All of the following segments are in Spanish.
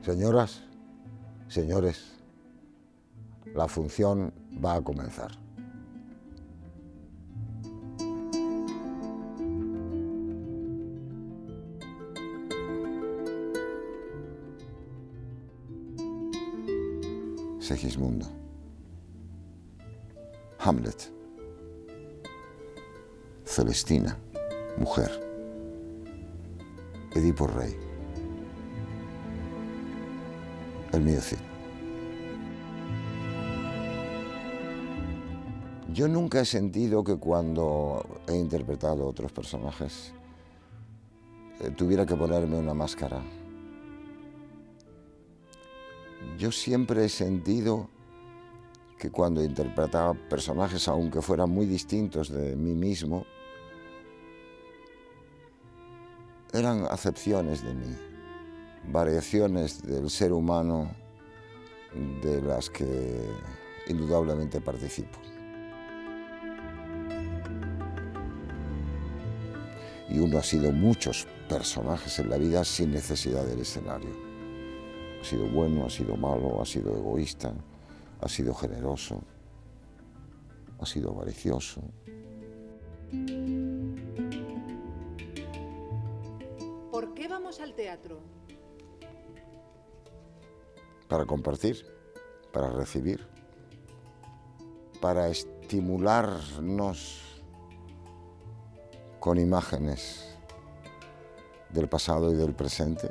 Señoras, señores, la función va a comenzar. Segismundo, Hamlet, Celestina, mujer, Edipo rey, el mío Cid. Yo nunca he sentido que cuando he interpretado a otros personajes tuviera que ponerme una máscara. Yo siempre he sentido que cuando interpretaba personajes, aunque fueran muy distintos de mí mismo, eran acepciones de mí, variaciones del ser humano de las que indudablemente participo. Y uno ha sido muchos personajes en la vida sin necesidad del escenario. Ha sido bueno, ha sido malo, ha sido egoísta, ha sido generoso, ha sido avaricioso. ¿Por qué vamos al teatro? Para compartir, para recibir, para estimularnos con imágenes del pasado y del presente.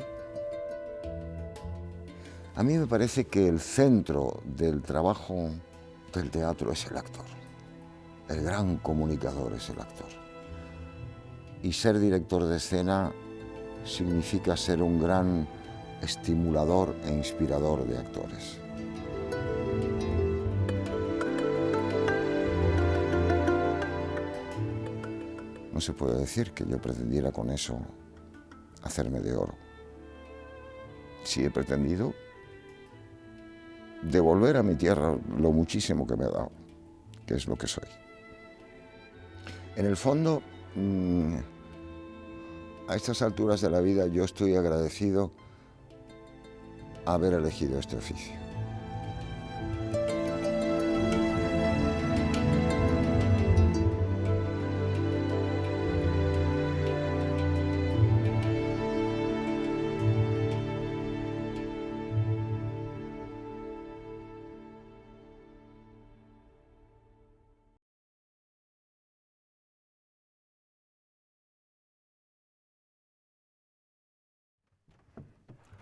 A mí me parece que el centro del trabajo del teatro es el actor. El gran comunicador es el actor. Y ser director de escena significa ser un gran estimulador e inspirador de actores. No se puede decir que yo pretendiera con eso hacerme de oro. Sí he pretendido devolver a mi tierra lo muchísimo que me ha dado, que es lo que soy. En el fondo, a estas alturas de la vida yo estoy agradecido a haber elegido este oficio.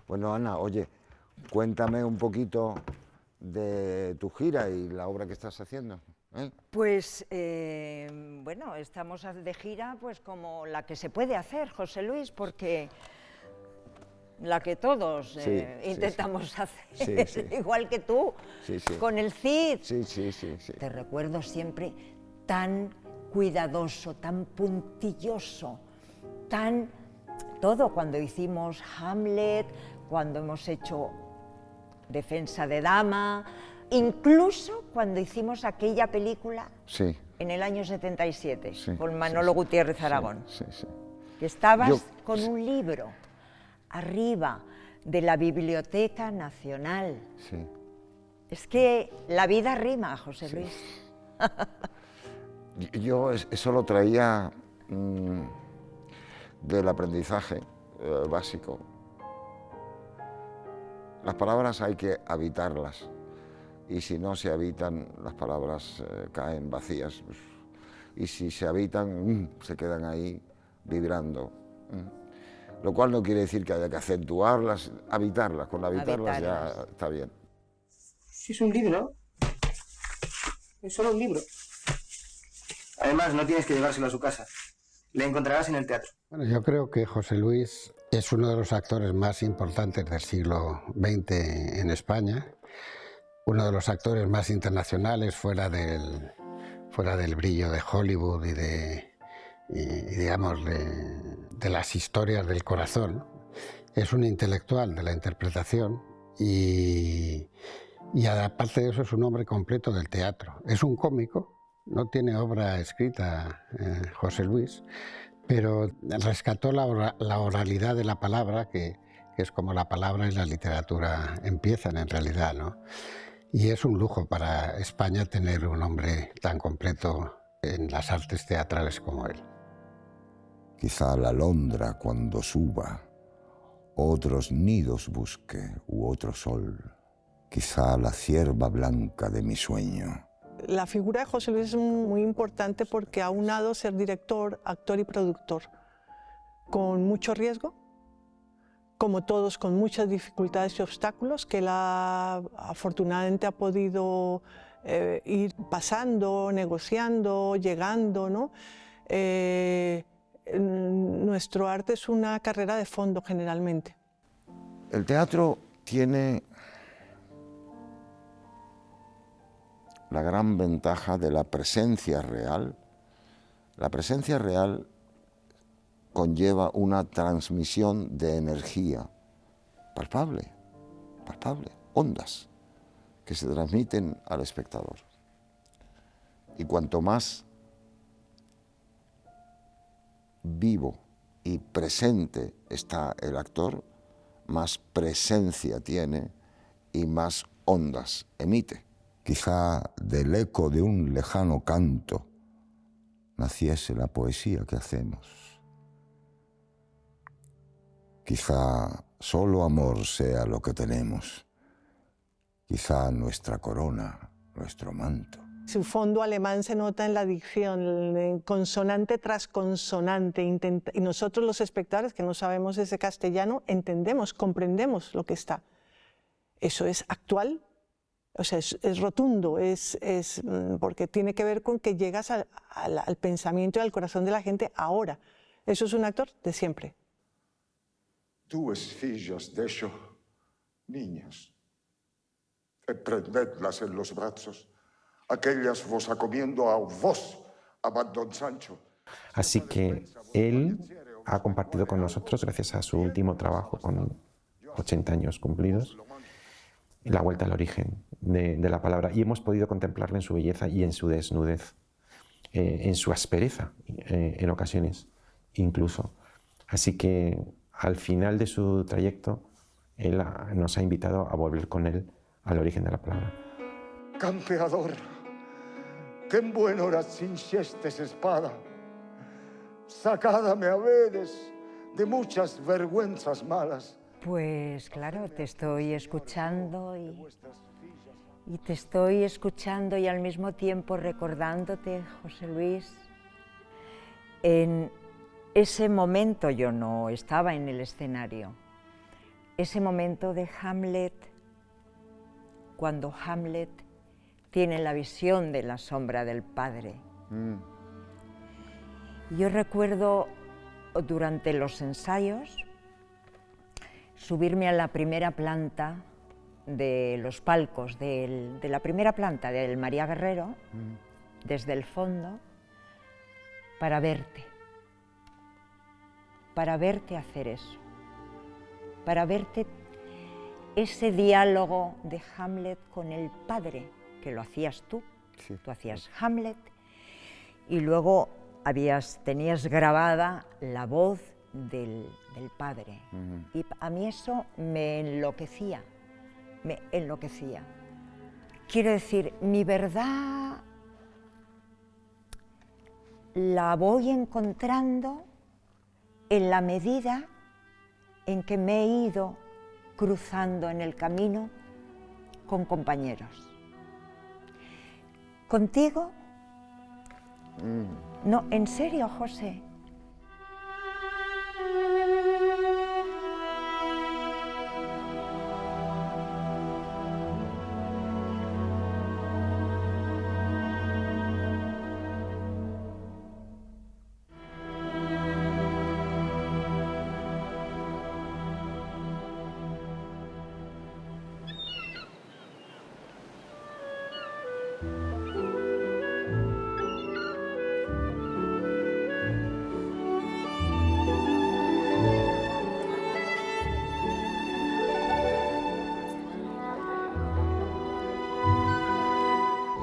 Bueno, Ana, oye, cuéntame un poquito de tu gira y la obra que estás haciendo. Pues, bueno, estamos de gira pues como la que se puede hacer, José Luis, porque la que todos intentamos hacer, igual que tú, con el Cid. Sí. Te recuerdo siempre tan cuidadoso, tan puntilloso, tan... Todo, cuando hicimos Hamlet, cuando hemos hecho Defensa de Dama, incluso cuando hicimos aquella película en el año 77, con Manolo Gutiérrez Aragón, que estabas con un libro arriba de la Biblioteca Nacional. Es que la vida rima, José Luis. Yo eso lo traía del aprendizaje básico. Las palabras hay que habitarlas, y si no se habitan, las palabras caen vacías, y si se habitan, se quedan ahí vibrando. Lo cual no quiere decir que haya que acentuarlas, habitarlas. Con habitarlas ya está bien. Sí, es un libro. Es solo un libro. Además, no tienes que llevárselo a su casa. Le encontrarás en el teatro. Bueno, yo creo que José Luis es uno de los actores más importantes del siglo XX en España, uno de los actores más internacionales fuera del brillo de Hollywood y digamos de las historias del corazón. Es un intelectual de la interpretación y aparte de eso es un hombre completo del teatro. Es un cómico. No tiene obra escrita José Luis, pero rescató la oralidad de la palabra, que que es como la palabra y la literatura empiezan en realidad, ¿no? Y es un lujo para España tener un hombre tan completo en las artes teatrales como él. Quizá la alondra cuando suba, otros nidos busque u otro sol. Quizá la cierva blanca de mi sueño. La figura de José Luis es muy importante porque ha aunado ser director, actor y productor, con mucho riesgo, como todos, con muchas dificultades y obstáculos que él afortunadamente ha podido ir pasando, negociando, llegando, ¿no? Nuestro arte es una carrera de fondo generalmente. El teatro tiene la gran ventaja de la presencia real. La presencia real conlleva una transmisión de energía palpable, ondas que se transmiten al espectador. Y cuanto más vivo y presente está el actor, más presencia tiene y más ondas emite. Quizá del eco de un lejano canto naciese la poesía que hacemos. Quizá solo amor sea lo que tenemos. Quizá nuestra corona, nuestro manto. Su fondo alemán se nota en la dicción, en consonante tras consonante. Y nosotros los espectadores, que no sabemos ese castellano, entendemos, comprendemos lo que está. Eso es actual. O sea, es rotundo, porque tiene que ver con que llegas al pensamiento y al corazón de la gente ahora. Eso es un actor de siempre. Dues fillas de ello, niñas, e prendedlas en los brazos, aquellas vos acomiendo a vos, abad don Sancho. Así que él ha compartido con nosotros, gracias a su último trabajo con 80 años cumplidos, la vuelta al origen de la palabra, y hemos podido contemplarla en su belleza y en su desnudez, en su aspereza en ocasiones incluso. Así que al final de su trayecto, él nos ha invitado a volver con él al origen de la palabra. Campeador, que en buen hora cinchestes espada, sacada me habedes de muchas vergüenzas malas. Pues claro, te estoy escuchando y te estoy escuchando y al mismo tiempo recordándote, José Luis. En ese momento yo no estaba en el escenario. Ese momento de Hamlet, cuando Hamlet tiene la visión de la sombra del padre. Yo recuerdo durante los ensayos subirme a la primera planta de los palcos de la primera planta del María Guerrero, desde el fondo, para verte hacer eso, para verte ese diálogo de Hamlet con el padre, que lo hacías tú, Sí. Tú hacías Hamlet, y luego tenías grabada la voz del padre. Y a mí eso me enloquecía. Quiero decir, mi verdad la voy encontrando en la medida en que me he ido cruzando en el camino con compañeros. ¿Contigo? No, en serio, José.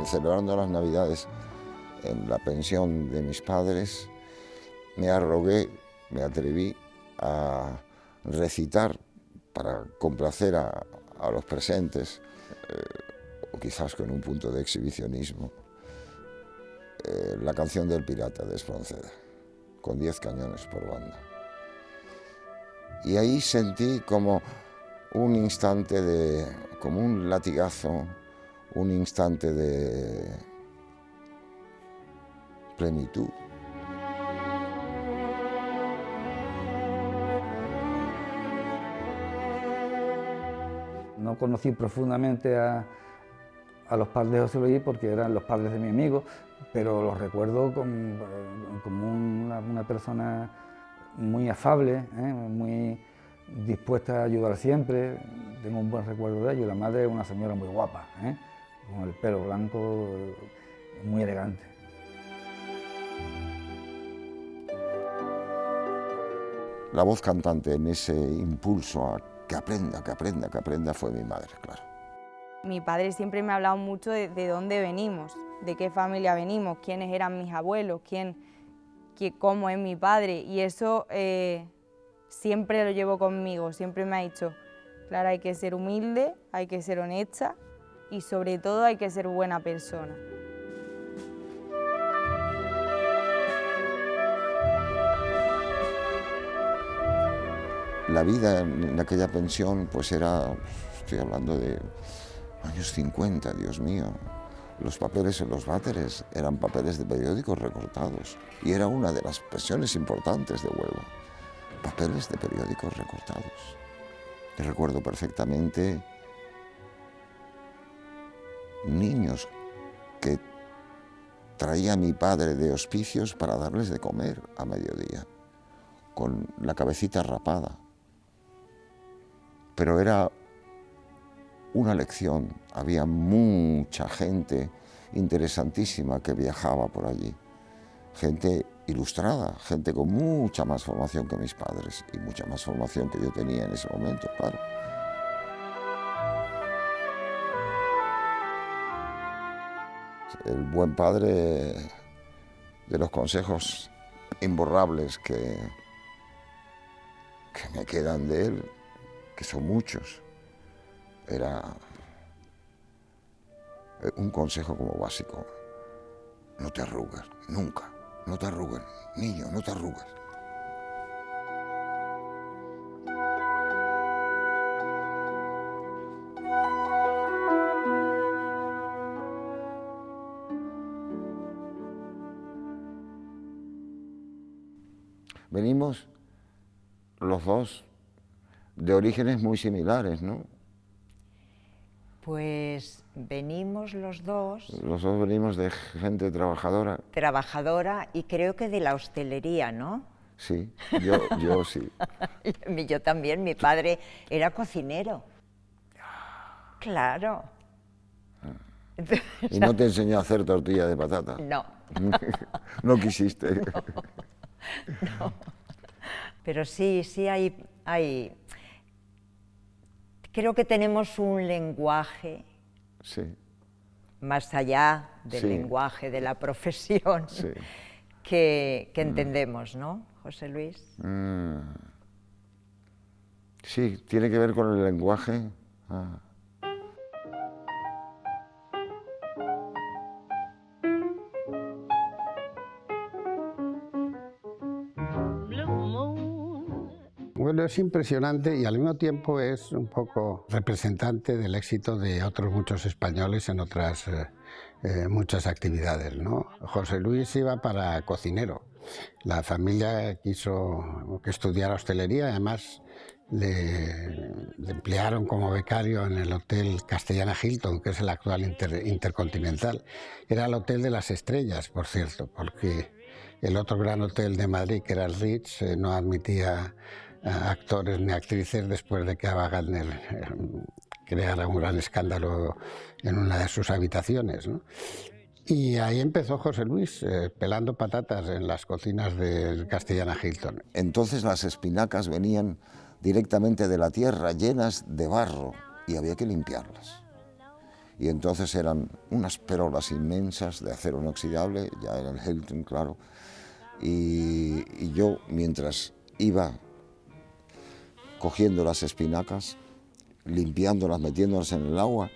Celebrando las Navidades en la pensión de mis padres, me atreví a recitar para complacer a los presentes, o quizás con un punto de exhibicionismo, la canción del pirata de Espronceda, con 10 cañones por banda. Y ahí sentí como un instante como un latigazo, un instante de plenitud. No conocí profundamente a los padres de José Luis porque eran los padres de mi amigo, pero los recuerdo como una persona muy afable, muy dispuesta a ayudar siempre. Tengo un buen recuerdo de ello. La madre es una señora muy guapa, con el pelo blanco, muy elegante. La voz cantante en ese impulso a que aprenda fue mi madre, claro. Mi padre siempre me ha hablado mucho de dónde venimos, de qué familia venimos, quiénes eran mis abuelos, cómo es mi padre, y eso siempre lo llevo conmigo. Siempre me ha dicho, Clara, hay que ser humilde, hay que ser honesta y sobre todo hay que ser buena persona. La vida en aquella pensión pues era, estoy hablando de años 50, Dios mío. Los papeles en los váteres eran papeles de periódicos recortados y era una de las pensiones importantes de Huelva. Papeles de periódicos recortados. Y recuerdo perfectamente niños que traía mi padre de hospicios para darles de comer a mediodía, con la cabecita rapada. Pero era una lección, había mucha gente interesantísima que viajaba por allí, gente ilustrada, gente con mucha más formación que mis padres y mucha más formación que yo tenía en ese momento, claro. El buen padre, de los consejos imborrables que me quedan de él, que son muchos, era un consejo como básico: no te arrugues, nunca, no te arrugues, niño, no te arrugues. Venimos los dos de orígenes muy similares, ¿no? Pues venimos los dos... Los dos venimos de gente trabajadora. Trabajadora y creo que de la hostelería, ¿no? Sí, yo sí. Yo también, mi padre era cocinero. Claro. ¿Y no te enseñó a hacer tortilla de patata? No. No quisiste. No. Pero sí hay... Creo que tenemos un lenguaje, sí, más allá del sí, lenguaje de la profesión, sí, que entendemos, ¿no, José Luis? Sí, tiene que ver con el lenguaje. Bueno, es impresionante y al mismo tiempo es un poco representante del éxito de otros muchos españoles en otras muchas actividades, ¿no? José Luis iba para cocinero. La familia quiso que estudiara hostelería, además le emplearon como becario en el Hotel Castellana Hilton, que es el actual Intercontinental. Era el Hotel de las Estrellas, por cierto, porque el otro gran hotel de Madrid, que era el Ritz, no admitía actores ni actrices después de que Ava Gardner creara un gran escándalo en una de sus habitaciones, ¿no? Y ahí empezó José Luis, pelando patatas en las cocinas del Castellana Hilton. Entonces las espinacas venían directamente de la tierra, llenas de barro, y había que limpiarlas. Y entonces eran unas perolas inmensas de acero inoxidable, ya era el Hilton, claro, y yo, mientras iba cogiendo las espinacas, limpiándolas, metiéndolas en el agua,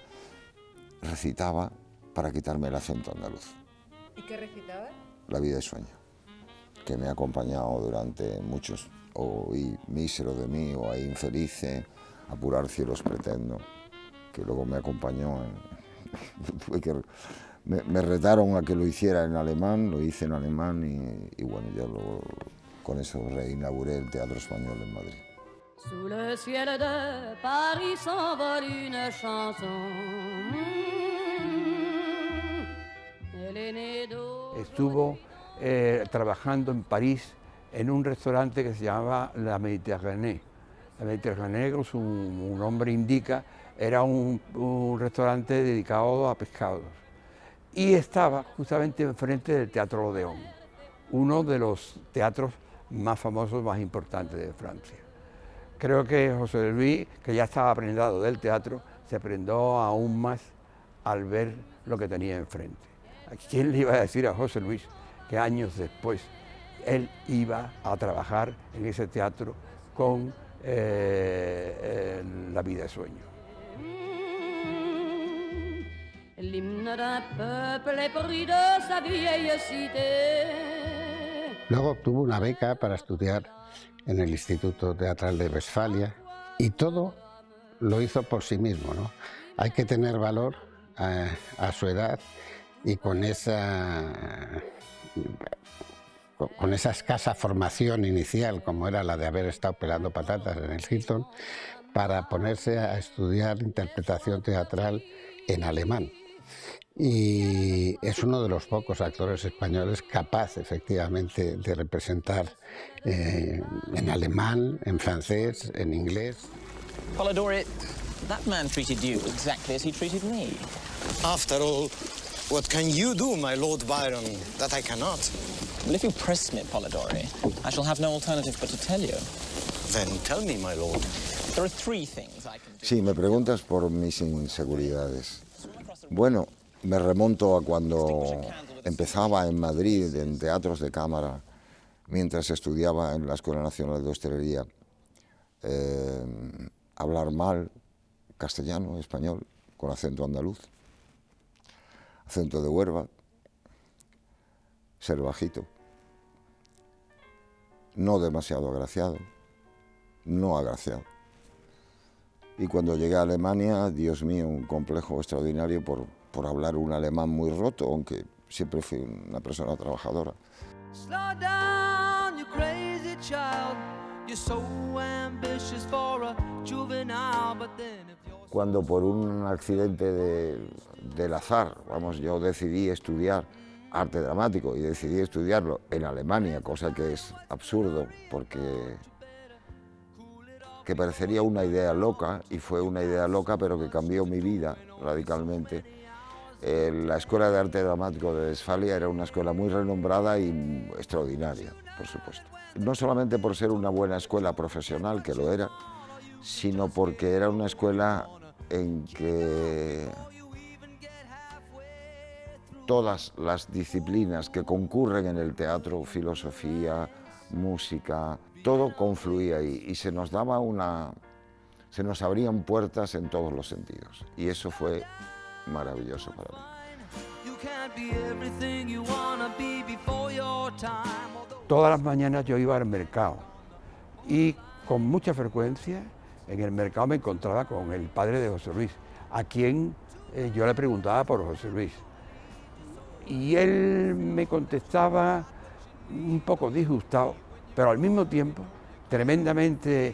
recitaba para quitarme el acento andaluz. ¿Y qué recitaba? La vida es sueño, que me ha acompañado durante muchos, oí mísero de mí, o ahí infelice, apurar cielos pretendo, que luego me acompañó me retaron a que lo hiciera en alemán, lo hice en alemán y bueno, yo con eso reinauguré el Teatro Español en Madrid. Sous le ciel de Paris s'envole une chanson. Estuvo trabajando en París en un restaurante que se llamaba La Méditerranée. La Méditerranée, como su nombre indica, era un restaurante dedicado a pescados. Y estaba justamente enfrente del Teatro Odeón, uno de los teatros más famosos, más importantes de Francia. Creo que José Luis, que ya estaba prendado del teatro, se prendó aún más al ver lo que tenía enfrente. ¿A quién le iba a decir a José Luis que años después él iba a trabajar en ese teatro con La vida es sueño? Luego obtuvo una beca para estudiar en el Instituto Teatral de Westfalia y todo lo hizo por sí mismo, ¿no? Hay que tener valor a su edad y con esa escasa formación inicial, como era la de haber estado pelando patatas en el Hilton, para ponerse a estudiar interpretación teatral en alemán. Y es uno de los pocos actores españoles capaz, efectivamente, de representar en alemán, en francés, en inglés. Polidori, that man treated you exactly as he treated me. After all, what can you do, my Lord Byron, that I cannot? Well, if you press me, Polidori, I shall have no alternative but to tell you. Then tell me, my lord. There are three things I can do. Sí, me preguntas por mis inseguridades. Bueno, me remonto a cuando empezaba en Madrid, en teatros de cámara, mientras estudiaba en la Escuela Nacional de Hostelería, hablar mal castellano, español, con acento andaluz, acento de Huelva, ser bajito, no demasiado agraciado, no agraciado. Y cuando llegué a Alemania, Dios mío, un complejo extraordinario por hablar un alemán muy roto, aunque siempre fui una persona trabajadora. Slow down, you crazy child. You're so ambitious for a juvenile, but then if you're... Cuando por un accidente del azar, vamos, yo decidí estudiar arte dramático y decidí estudiarlo en Alemania, cosa que es absurdo porque que parecería una idea loca, y fue una idea loca, pero que cambió mi vida radicalmente. La Escuela de Arte Dramático de Westfalia era una escuela muy renombrada y extraordinaria, por supuesto. No solamente por ser una buena escuela profesional, que lo era, sino porque era una escuela en que todas las disciplinas que concurren en el teatro, filosofía, música, todo confluía ahí y se nos abrían puertas en todos los sentidos, y eso fue maravilloso para mí. Todas las mañanas yo iba al mercado y con mucha frecuencia en el mercado me encontraba con el padre de José Luis, a quien yo le preguntaba por José Luis. Y él me contestaba un poco disgustado, pero al mismo tiempo tremendamente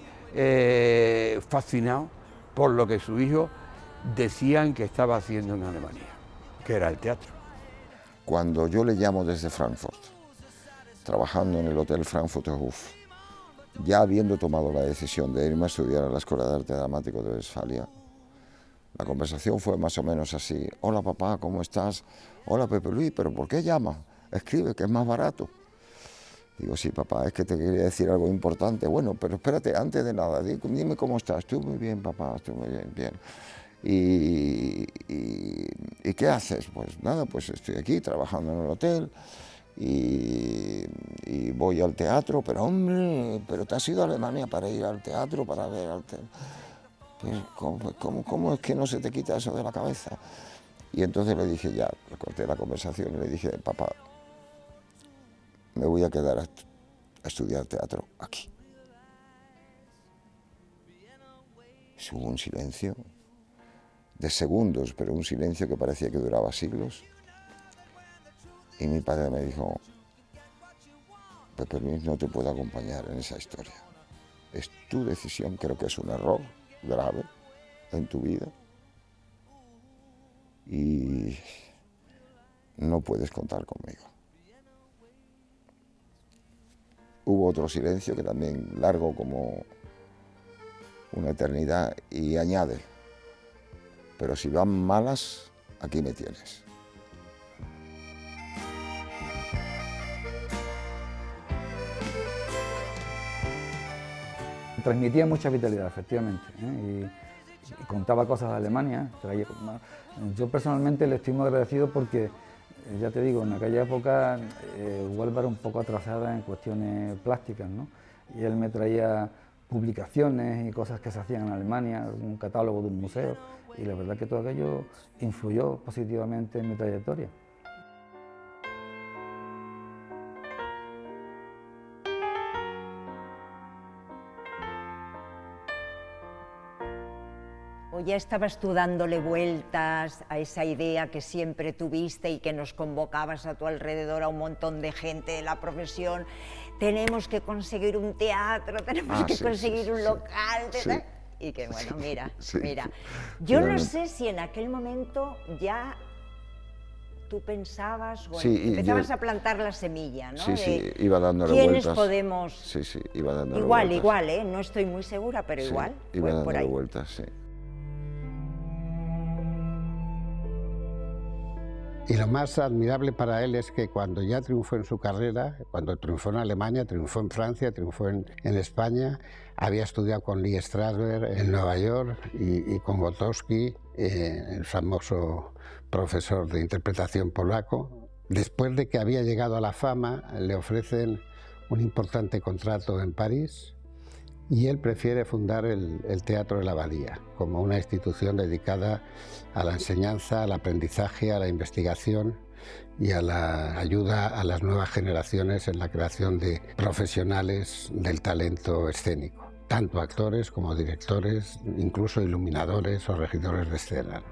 fascinado por lo que su hijo decían que estaba haciendo en Alemania, que era el teatro. Cuando yo le llamo desde Frankfurt, trabajando en el Hotel Frankfurter Hof, ya habiendo tomado la decisión de irme a estudiar a la Escuela de Arte Dramático de Westfalia, la conversación fue más o menos así: hola papá, ¿cómo estás? Hola Pepe Luis, ¿pero por qué llamas? Escribe, que es más barato. Digo, sí papá, es que te quería decir algo importante. Bueno, pero espérate, antes de nada, dime cómo estás. Estoy muy bien papá, estoy muy bien. ¿Y qué haces? Pues nada, pues estoy aquí trabajando en el hotel y voy al teatro, pero hombre, pero te has ido a Alemania para ir al teatro, para ver al teatro. ¿Cómo es que no se te quita eso de la cabeza? Y entonces le dije, ya, le corté la conversación y le dije, papá, me voy a quedar a estudiar teatro aquí. Hubo un silencio de segundos, pero un silencio que parecía que duraba siglos. Y mi padre me dijo, Pepe Luis, no te puedo acompañar en esa historia. Es tu decisión, creo que es un error grave en tu vida. Y no puedes contar conmigo. Hubo otro silencio que también largo como una eternidad y añade, pero si van malas, aquí me tienes. Transmitía mucha vitalidad, efectivamente, y contaba cosas de Alemania. Yo personalmente le estoy muy agradecido porque, ya te digo, en aquella época Huelva era un poco atrasada en cuestiones plásticas, ¿no? Y él me traía publicaciones y cosas que se hacían en Alemania, un catálogo de un museo, y la verdad que todo aquello influyó positivamente en mi trayectoria. ¿O ya estabas tú dándole vueltas a esa idea que siempre tuviste y que nos convocabas a tu alrededor a un montón de gente de la profesión? Tenemos que conseguir un teatro, tenemos que conseguir un local. Sí. Y que bueno, mira, Sí. mira. Yo no sé si en aquel momento ya tú pensabas o Sí, empezabas a plantar la semilla, ¿no? Sí, sí, De iba dándole ¿quiénes vueltas. podemos...? Sí, sí, iba dándole Igual, vueltas. igual, ¿eh? No estoy muy segura, pero Sí, igual. iba Por dándole ahí. vueltas, sí. Y lo más admirable para él es que cuando ya triunfó en su carrera, cuando triunfó en Alemania, triunfó en Francia, triunfó en España, había estudiado con Lee Strasberg en Nueva York y con Gotowski, el famoso profesor de interpretación polaco. Después de que había llegado a la fama, le ofrecen un importante contrato en París y él prefiere fundar el Teatro de la Abadía como una institución dedicada a la enseñanza, al aprendizaje, a la investigación y a la ayuda a las nuevas generaciones en la creación de profesionales del talento escénico, tanto actores como directores, incluso iluminadores o regidores de escena.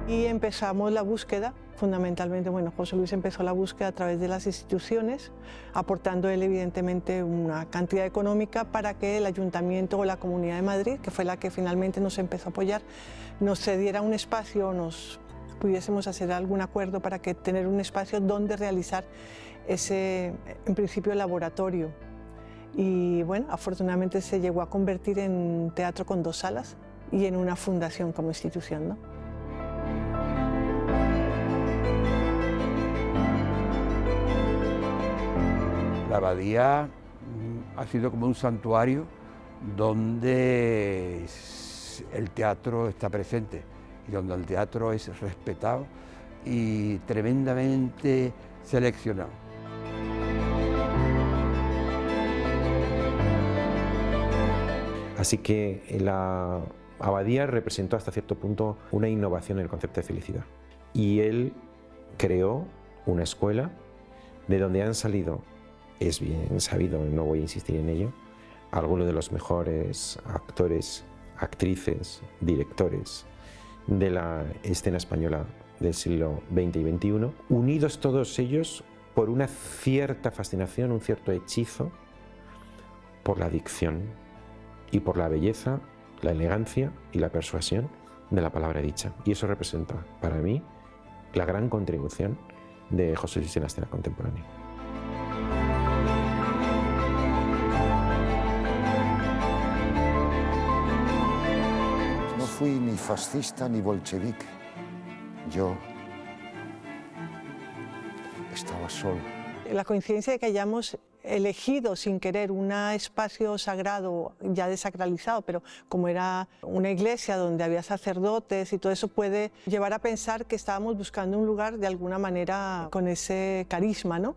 Y empezamos la búsqueda, fundamentalmente, bueno, José Luis empezó la búsqueda a través de las instituciones, aportando él evidentemente una cantidad económica para que el Ayuntamiento o la Comunidad de Madrid, que fue la que finalmente nos empezó a apoyar, nos cediera un espacio, nos pudiésemos hacer algún acuerdo para que tener un espacio donde realizar ese, en principio, laboratorio. Y bueno, afortunadamente se llegó a convertir en teatro con 2 salas y en una fundación como institución, ¿no? La abadía ha sido como un santuario donde el teatro está presente y donde el teatro es respetado y tremendamente seleccionado. Así que la abadía representó hasta cierto punto una innovación en el concepto de felicidad. Y él creó una escuela de donde han salido, es bien sabido, no voy a insistir en ello, algunos de los mejores actores, actrices, directores de la escena española del siglo XX y XXI, unidos todos ellos por una cierta fascinación, un cierto hechizo por la dicción y por la belleza, la elegancia y la persuasión de la palabra dicha. Y eso representa, para mí, la gran contribución de José Luis en la escena contemporánea. No fui ni fascista ni bolchevique. Yo estaba solo. La coincidencia de que hayamos elegido sin querer un espacio sagrado, ya desacralizado, pero como era una iglesia donde había sacerdotes y todo eso, puede llevar a pensar que estábamos buscando un lugar de alguna manera con ese carisma, ¿no?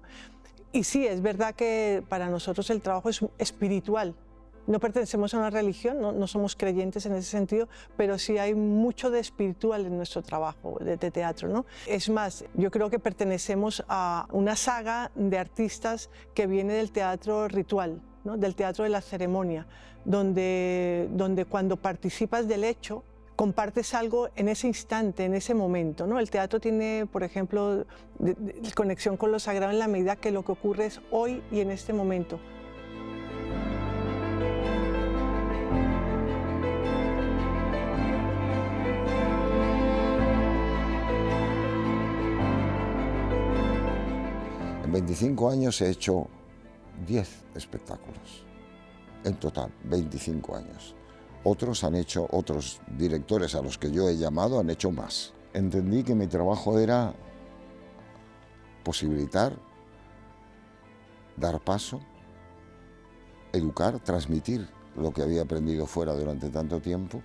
Y sí, es verdad que para nosotros el trabajo es espiritual. No pertenecemos a una religión, no somos creyentes en ese sentido, pero sí hay mucho de espiritual en nuestro trabajo de teatro, ¿no? Es más, yo creo que pertenecemos a una saga de artistas que viene del teatro ritual, ¿no? Del teatro de la ceremonia, donde cuando participas del hecho, compartes algo en ese instante, en ese momento, ¿no? El teatro tiene, por ejemplo, conexión con lo sagrado en la medida que lo que ocurre es hoy y en este momento. En 25 años he hecho 10 espectáculos, en total, 25 años. Otros directores a los que yo he llamado han hecho más. Entendí que mi trabajo era posibilitar, dar paso, educar, transmitir lo que había aprendido fuera durante tanto tiempo,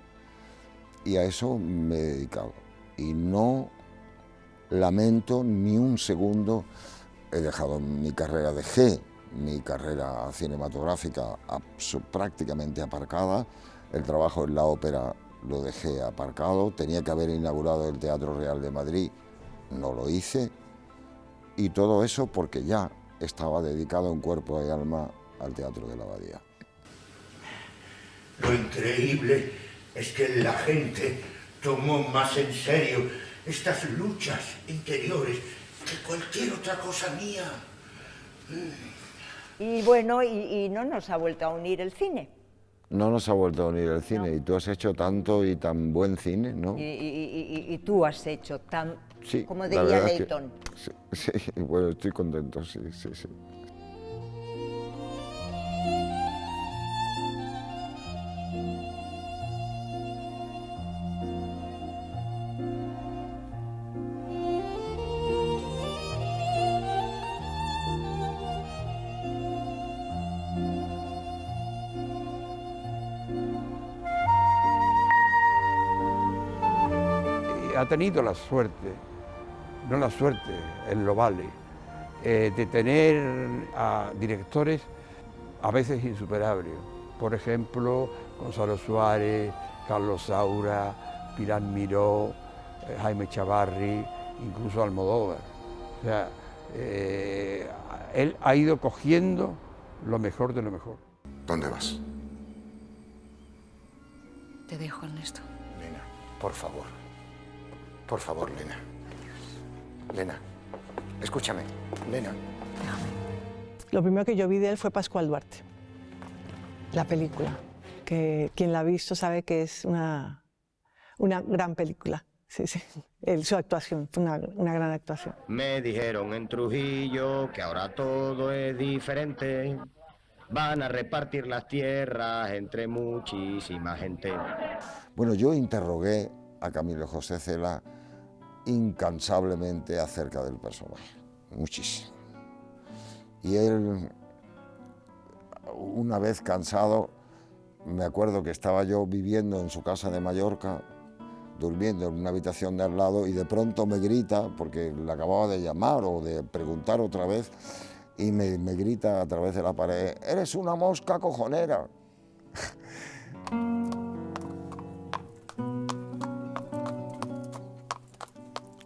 y a eso me he dedicado. Y no lamento ni un segundo. He dejado mi carrera, dejé mi carrera cinematográfica prácticamente aparcada. El trabajo en la ópera lo dejé aparcado. Tenía que haber inaugurado el Teatro Real de Madrid, no lo hice. Y todo eso porque ya estaba dedicado en cuerpo y alma al Teatro de la Abadía. Lo increíble es que la gente tomó más en serio estas luchas interiores que cualquier otra cosa mía. Y bueno, y no nos ha vuelto a unir el cine. No nos ha vuelto a unir el cine, no. Y tú has hecho tanto y tan buen cine, ¿no? Y tú has hecho tan, sí, como diría Leighton. Sí, bueno, estoy contento, sí. Ha tenido la suerte, no la suerte, él lo vale, de tener a directores a veces insuperables. Por ejemplo, Gonzalo Suárez, Carlos Saura, Pilar Miró, Jaime Chavarri, incluso Almodóvar. O sea, él ha ido cogiendo lo mejor de lo mejor. ¿Dónde vas? Te dejo, Ernesto. Lena, por favor. Por favor, Lena. Lena, escúchame. Lena. Lo primero que yo vi de él fue Pascual Duarte, la película, que quien la ha visto sabe que es una gran película. Sí. Su actuación, fue una gran actuación. Me dijeron en Trujillo que ahora todo es diferente. Van a repartir las tierras entre muchísima gente. Bueno, yo interrogué a Camilo José Cela incansablemente acerca del personaje, muchísimo. Y él, una vez cansado, me acuerdo que estaba yo viviendo en su casa de Mallorca, durmiendo en una habitación de al lado, y de pronto me grita, porque le acababa de llamar o de preguntar otra vez, y me grita a través de la pared: «¡Eres una mosca cojonera!».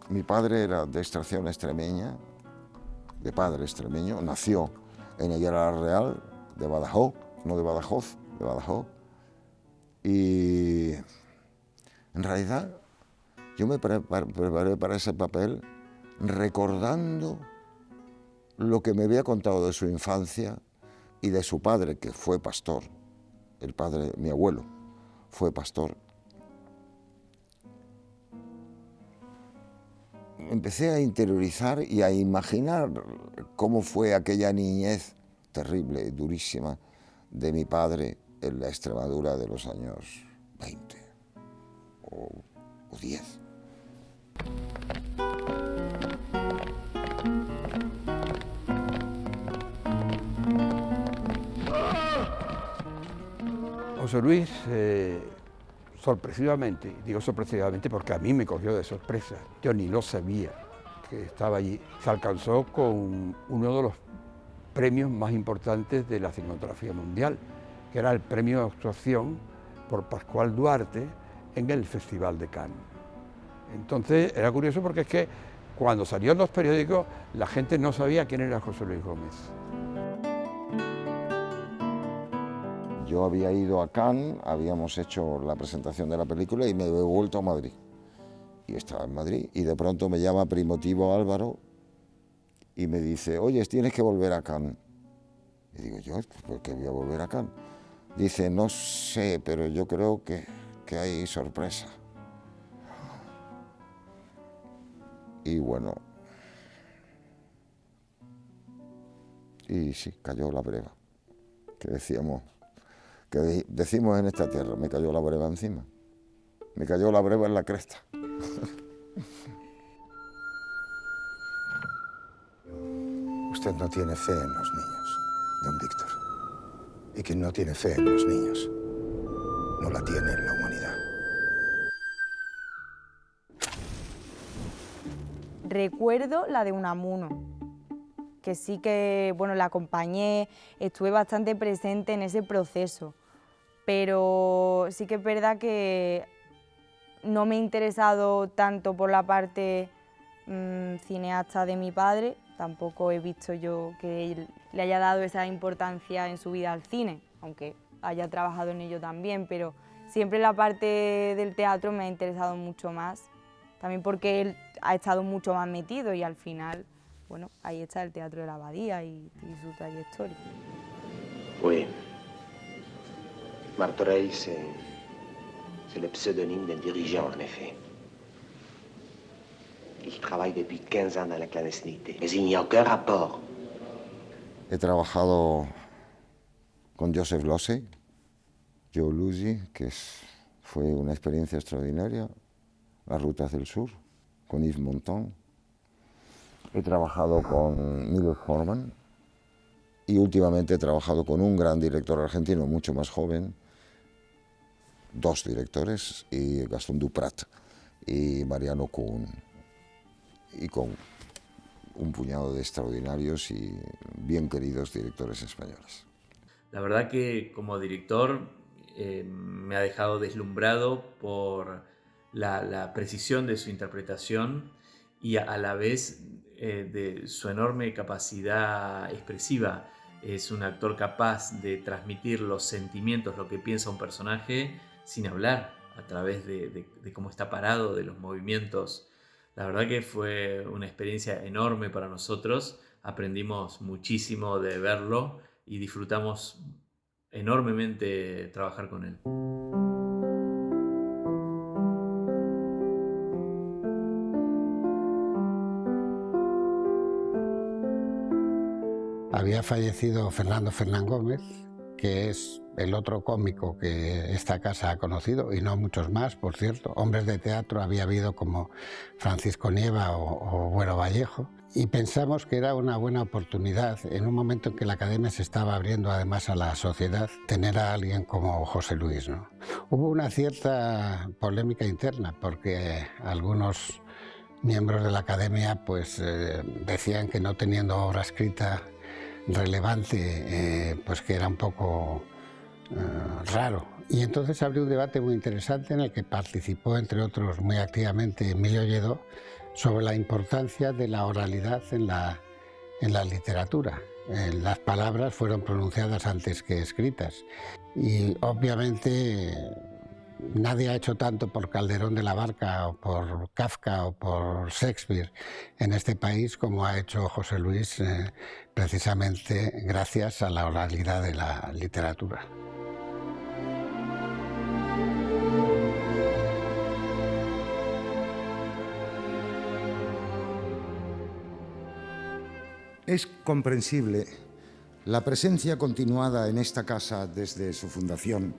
Mi padre era de extracción extremeña, de padre extremeño, nació en Higuera Real, de Badajoz, no de Badajoz, de Badajoz. Y en realidad yo me preparé para ese papel recordando lo que me había contado de su infancia y de su padre, que fue pastor. El padre, mi abuelo, fue pastor. Empecé a interiorizar y a imaginar cómo fue aquella niñez terrible, durísima, de mi padre en la Extremadura de los años 20 o 10. José Luis, sorpresivamente, digo sorpresivamente porque a mí me cogió de sorpresa, yo ni lo sabía que estaba allí, se alcanzó con uno de los premios más importantes de la cinematografía mundial, que era el premio de actuación por Pascual Duarte en el Festival de Cannes. Entonces era curioso porque es que cuando salió en los periódicos la gente no sabía quién era José Luis Gómez. Yo había ido a Cannes, habíamos hecho la presentación de la película y me he vuelto a Madrid. Y estaba en Madrid y de pronto me llama Primotivo Álvaro y me dice, oye, tienes que volver a Cannes. Y digo, ¿yo por qué voy a volver a Cannes? Dice, no sé, pero yo creo que hay sorpresa. Y bueno, y sí, cayó la breva, que decíamos, que decimos en esta tierra, me cayó la breva encima, me cayó la breva en la cresta. Usted no tiene fe en los niños, don Víctor. Y quien no tiene fe en los niños, no la tiene en la humanidad. Recuerdo la de Unamuno, que sí que, bueno, la acompañé, estuve bastante presente en ese proceso, pero sí que es verdad que no me he interesado tanto por la parte cineasta de mi padre, tampoco he visto yo que él le haya dado esa importancia en su vida al cine, aunque haya trabajado en ello también, pero siempre la parte del teatro me ha interesado mucho más, también porque él ha estado mucho más metido y al final, bueno, ahí está el Teatro de la Abadía y su trayectoria. Oui. Martorell, c'est le pseudonyme d'un dirigeant, en effet. Il travaille depuis 15 ans dans la clandestinité, mais il n'y a aucun rapport. He trabajado con Joseph Losey, Joe Lucy, que fue una experiencia extraordinaria, Las Rutas del Sur, con Yves Montand. He trabajado con Milos Forman y últimamente he trabajado con un gran director argentino, mucho más joven, dos directores, y Gastón Duprat y Mariano Kuhn, y con un puñado de extraordinarios y bien queridos directores españoles. La verdad que como director me ha dejado deslumbrado por la precisión de su interpretación y a la vez de su enorme capacidad expresiva. Es un actor capaz de transmitir los sentimientos, lo que piensa un personaje, sin hablar, a través de cómo está parado, de los movimientos. La verdad que fue una experiencia enorme para nosotros, aprendimos muchísimo de verlo y disfrutamos enormemente trabajar con él. Había fallecido Fernando Fernán Gómez, que es el otro cómico que esta casa ha conocido, y no muchos más, por cierto. Hombres de teatro había habido como Francisco Nieva o Bueno Vallejo, y pensamos que era una buena oportunidad, en un momento en que la Academia se estaba abriendo además a la sociedad, tener a alguien como José Luis, ¿no? Hubo una cierta polémica interna, porque algunos miembros de la Academia pues, decían que no teniendo obra escrita relevante, pues que era un poco raro. Y entonces abrió un debate muy interesante en el que participó, entre otros, muy activamente Emilio Lledó, sobre la importancia de la oralidad en la literatura. Las palabras fueron pronunciadas antes que escritas. Y obviamente nadie ha hecho tanto por Calderón de la Barca o por Kafka o por Shakespeare en este país como ha hecho José Luis, precisamente gracias a la oralidad de la literatura. Es comprensible la presencia continuada en esta casa desde su fundación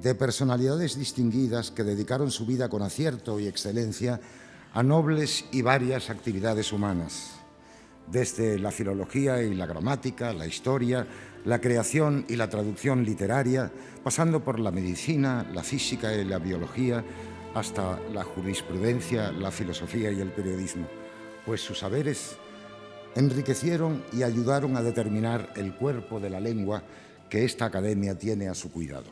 de personalidades distinguidas que dedicaron su vida con acierto y excelencia a nobles y varias actividades humanas, desde la filología y la gramática, la historia, la creación y la traducción literaria, pasando por la medicina, la física y la biología, hasta la jurisprudencia, la filosofía y el periodismo, pues sus saberes enriquecieron y ayudaron a determinar el cuerpo de la lengua que esta academia tiene a su cuidado.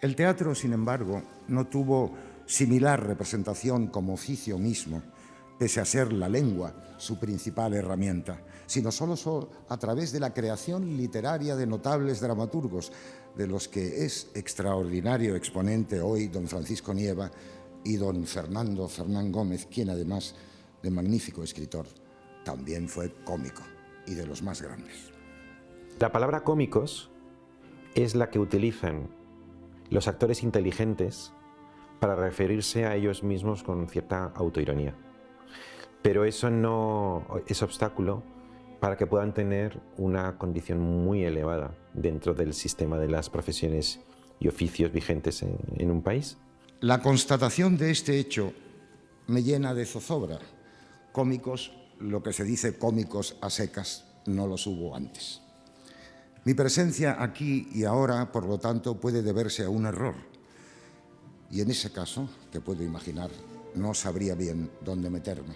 El teatro, sin embargo, no tuvo similar representación como oficio mismo, pese a ser la lengua su principal herramienta, sino solo a través de la creación literaria de notables dramaturgos, de los que es extraordinario exponente hoy don Francisco Nieva y don Fernando Fernán Gómez, quien además de magnífico escritor, también fue cómico y de los más grandes. La palabra cómicos es la que utilizan los actores inteligentes para referirse a ellos mismos con cierta autoironía. Pero eso no es obstáculo para que puedan tener una condición muy elevada dentro del sistema de las profesiones y oficios vigentes en un país. La constatación de este hecho me llena de zozobra. Cómicos, lo que se dice cómicos a secas, no los hubo antes. Mi presencia aquí y ahora, por lo tanto, puede deberse a un error. Y en ese caso, que puedo imaginar, no sabría bien dónde meterme.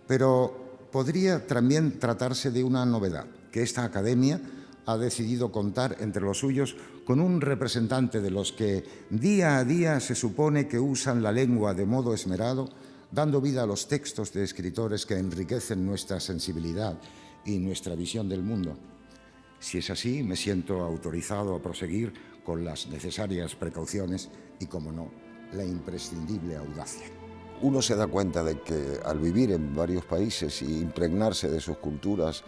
Pero podría también tratarse de una novedad, que esta academia ha decidido contar entre los suyos con un representante de los que día a día se supone que usan la lengua de modo esmerado, dando vida a los textos de escritores que enriquecen nuestra sensibilidad y nuestra visión del mundo. Si es así, me siento autorizado a proseguir con las necesarias precauciones y, como no, la imprescindible audacia. Uno se da cuenta de que al vivir en varios países y impregnarse de sus culturas,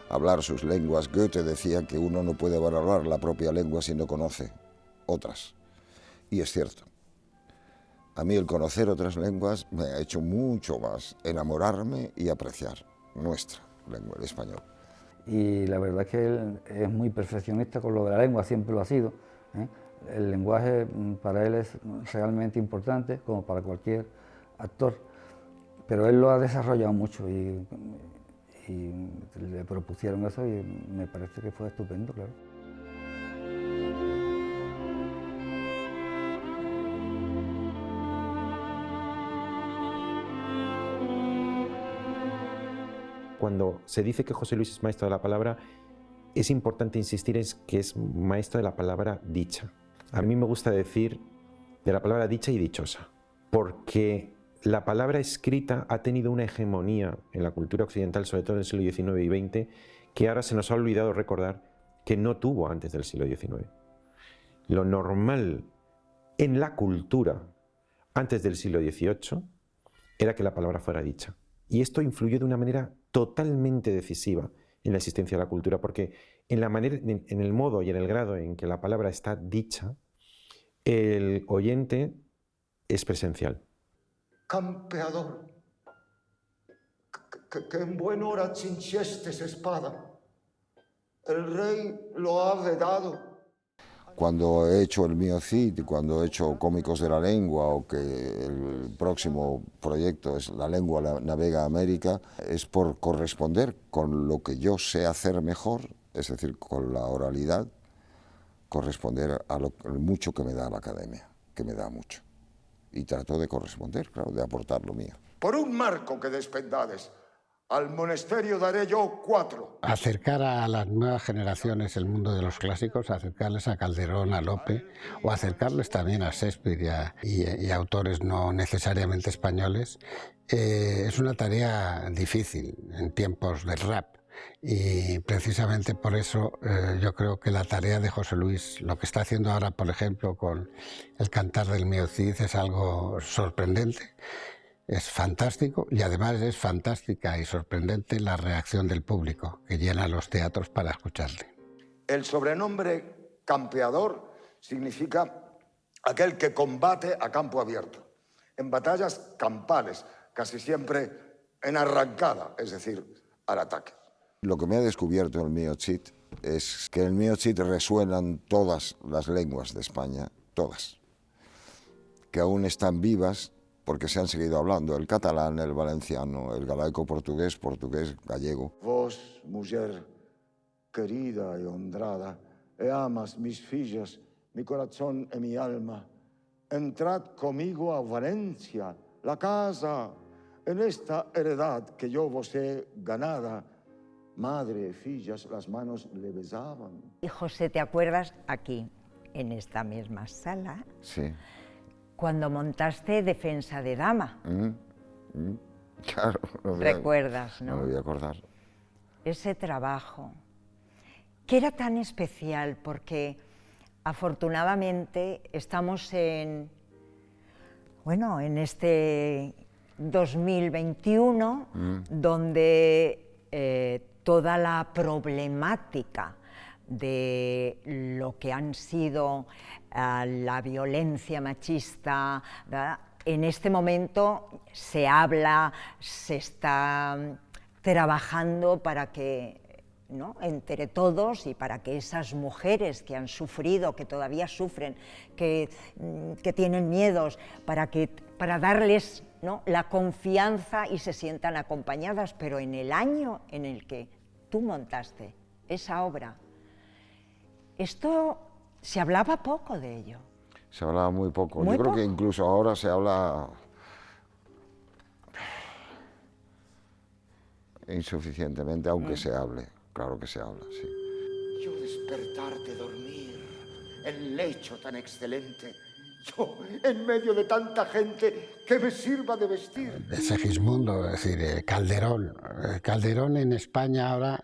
hablar sus lenguas, Goethe decía que uno no puede valorar la propia lengua si no conoce otras. Y es cierto. A mí el conocer otras lenguas me ha hecho mucho más enamorarme y apreciar nuestra lengua, el español. Y la verdad es que él es muy perfeccionista con lo de la lengua, siempre lo ha sido, ¿eh? El lenguaje para él es realmente importante, como para cualquier actor, pero él lo ha desarrollado mucho y le propusieron eso y me parece que fue estupendo, claro. Cuando se dice que José Luis es maestro de la palabra, es importante insistir en que es maestro de la palabra dicha. A mí me gusta decir de la palabra dicha y dichosa, porque la palabra escrita ha tenido una hegemonía en la cultura occidental, sobre todo en el siglo XIX y XX, que ahora se nos ha olvidado recordar que no tuvo antes del siglo XIX. Lo normal en la cultura antes del siglo XVIII era que la palabra fuera dicha. Y esto influyó de una manera totalmente decisiva en la existencia de la cultura, porque en el modo y en el grado en que la palabra está dicha, el oyente es presencial. Campeador, que en buena hora cinchiestes espada. El rey lo ha vedado. Cuando he hecho el mío Cid, cuando he hecho Cómicos de la Lengua, o que el próximo proyecto es La Lengua Navega América, es por corresponder con lo que yo sé hacer mejor, es decir, con la oralidad, corresponder a lo mucho que me da la academia, que me da mucho. Y trato de corresponder, claro, de aportar lo mío. Por un marco que despendades, al monasterio daré yo 4. Acercar a las nuevas generaciones el mundo de los clásicos, acercarles a Calderón, a Lope, o acercarles también a Shakespeare y autores no necesariamente españoles, es una tarea difícil en tiempos del rap. Y precisamente por eso yo creo que la tarea de José Luis, lo que está haciendo ahora, por ejemplo, con el Cantar del Mío Cid, es algo sorprendente. Es fantástico y además es fantástica y sorprendente la reacción del público que llena los teatros para escucharle. El sobrenombre campeador significa aquel que combate a campo abierto, en batallas campales, casi siempre en arrancada, es decir, al ataque. Lo que me ha descubierto el mío Cid es que en el mío Cid resuenan todas las lenguas de España, todas, que aún están vivas, porque se han seguido hablando, el catalán, el valenciano, el galaico portugués, gallego. Vos, mujer, querida y honrada, e amas mis fillas, mi corazón y mi alma. Entrad conmigo a Valencia, la casa, en esta heredad que yo vos he ganada. Madre y fillas, las manos le besaban. Y José, ¿te acuerdas aquí, en esta misma sala? Sí. Cuando montaste Defensa de Dama. Claro. ¿Recuerdas, no? No me voy a acordar. Ese trabajo, que era tan especial porque afortunadamente estamos en este 2021, donde toda la problemática de lo que han sido la violencia machista, ¿verdad? En este momento se habla, se está trabajando para que, ¿no?, entre todos, y para que esas mujeres que han sufrido, que todavía sufren, que tienen miedos, para darles, ¿no?, la confianza y se sientan acompañadas. Pero en el año en el que tú montaste esa obra, esto se hablaba poco de ello. Se hablaba muy poco. Muy Yo creo poco. que incluso ahora se habla insuficientemente, aunque se hable. Claro que se habla, sí. Yo despertar de dormir, el lecho tan excelente, yo en medio de tanta gente que me sirva de vestir. De Segismundo, es decir, Calderón. Calderón en España ahora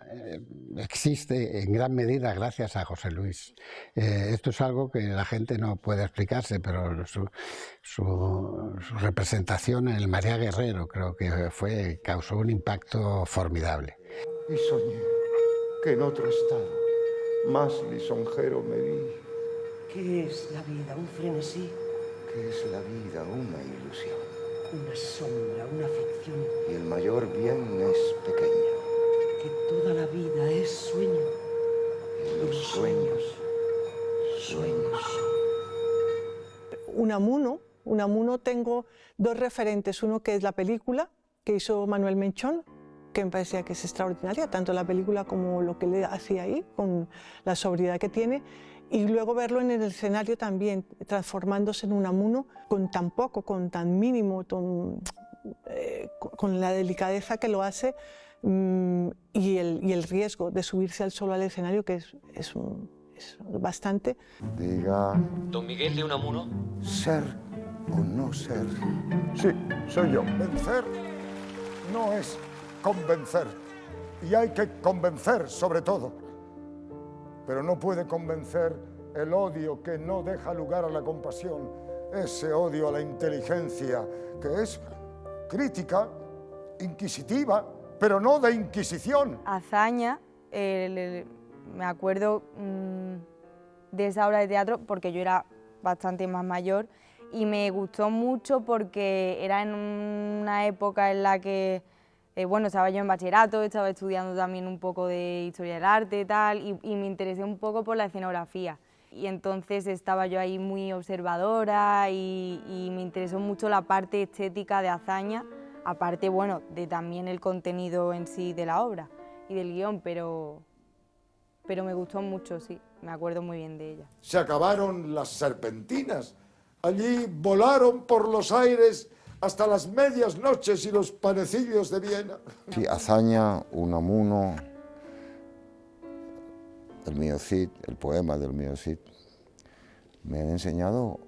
existe en gran medida gracias a José Luis. Esto es algo que la gente no puede explicarse, pero su representación en el María Guerrero creo que causó un impacto formidable. Y soñé que en otro estado, más lisonjero me vi. ¿Qué es la vida? ¿Un frenesí? ¿Qué es la vida? Una ilusión. Una sombra, una ficción. Y el mayor bien es pequeño. Que toda la vida es sueño. Y los sueños, sueños. Unamuno tengo dos referentes. Uno que es la película que hizo Manuel Menchón, que me parecía que es extraordinaria, tanto la película como lo que le hacía ahí, con la sobriedad que tiene. Y luego verlo en el escenario también, transformándose en Unamuno, con tan poco, con tan mínimo, con la delicadeza que lo hace, y el riesgo de subirse al solo al escenario, que es bastante. Diga... Don Miguel de Unamuno. Ser o no ser. Sí, soy yo. Vencer no es convencer. Y hay que convencer sobre todo. Pero no puede convencer el odio que no deja lugar a la compasión, ese odio a la inteligencia, que es crítica, inquisitiva, pero no de inquisición. Hazaña, me acuerdo de esa obra de teatro porque yo era bastante más mayor y me gustó mucho porque era en una época en la que estaba yo en bachillerato, estaba estudiando también un poco de historia del arte y tal, y me interesé un poco por la escenografía. Y entonces estaba yo ahí muy observadora y me interesó mucho la parte estética de Hazaña, aparte, de también el contenido en sí de la obra y del guión, pero me gustó mucho, sí, me acuerdo muy bien de ella. Se acabaron las serpentinas. Allí volaron por los aires hasta las medias noches y los panecillos de Viena. Sí, Hazaña, Unamuno, el mío Cid, el poema del mío Cid, me han enseñado